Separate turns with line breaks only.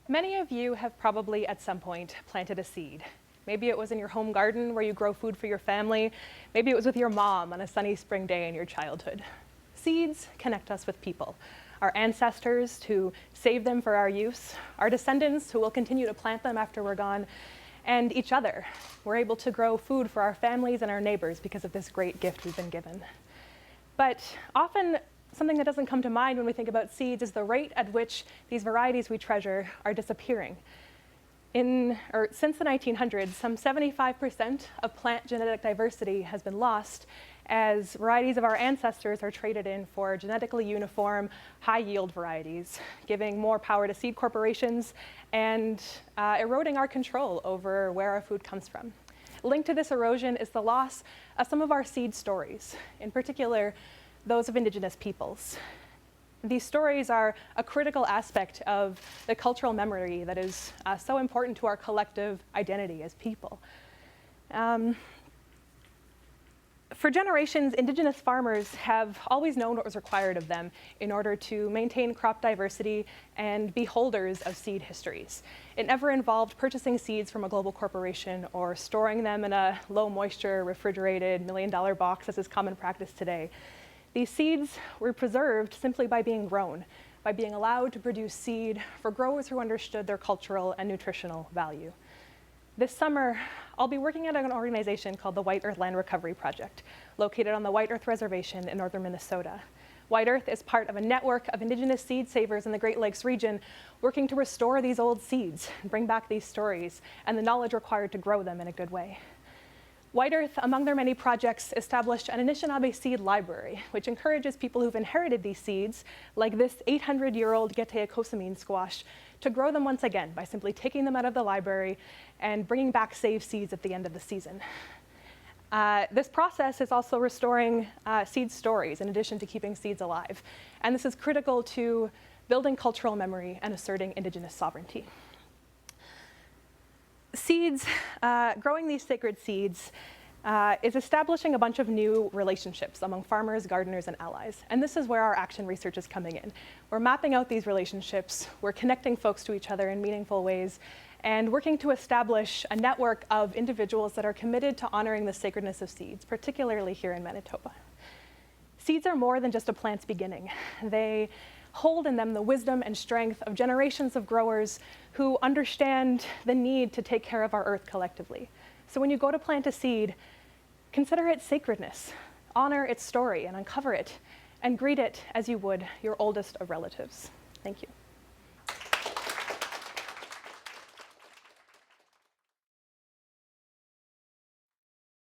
Many of you have probably at some point planted a seed. Maybe it was in your home garden where you grow food for your family. Maybe it was with your mom on a sunny spring day in your childhood. Seeds connect us with people, our ancestors who saved them for our use, our descendants who will continue to plant them after we're gone, and each other. We're able to grow food for our families and our neighbors because of this great gift we've been given. But often, something that doesn't come to mind when we think about seeds is the rate at which these varieties we treasure are disappearing. Since the 1900s, some 75% of plant genetic diversity has been lost as varieties of our ancestors are traded in for genetically uniform, high-yield varieties, giving more power to seed corporations and eroding our control over where our food comes from. Linked to this erosion is the loss of some of our seed stories, in particular, those of Indigenous peoples. These stories are a critical aspect of the cultural memory that is so important to our collective identity as people. For generations, Indigenous farmers have always known what was required of them in order to maintain crop diversity and be holders of seed histories. It never involved purchasing seeds from a global corporation or storing them in a low-moisture, refrigerated, million-dollar box, as is common practice today. These seeds were preserved simply by being grown, by being allowed to produce seed for growers who understood their cultural and nutritional value. This summer, I'll be working at an organization called the White Earth Land Recovery Project, located on the White Earth Reservation in northern Minnesota. White Earth is part of a network of Indigenous seed savers in the Great Lakes region working to restore these old seeds, and bring back these stories, and the knowledge required to grow them in a good way. White Earth, among their many projects, established an Anishinaabe seed library, which encourages people who've inherited these seeds, like this 800-year-old Geteakosamine squash, to grow them once again by simply taking them out of the library and bringing back saved seeds at the end of the season. This process is also restoring seed stories in addition to keeping seeds alive. And this is critical to building cultural memory and asserting Indigenous sovereignty. Seeds, growing these sacred seeds is establishing a bunch of new relationships among farmers, gardeners, and allies. And this is where our action research is coming in. We're mapping out these relationships, we're connecting folks to each other in meaningful ways, and working to establish a network of individuals that are committed to honoring the sacredness of seeds, particularly here in Manitoba. Seeds are more than just a plant's beginning. They hold in them the wisdom and strength of generations of growers who understand the need to take care of our earth collectively. So when you go to plant a seed, consider its sacredness, honor its story and uncover it, and greet it as you would your oldest of relatives. Thank you.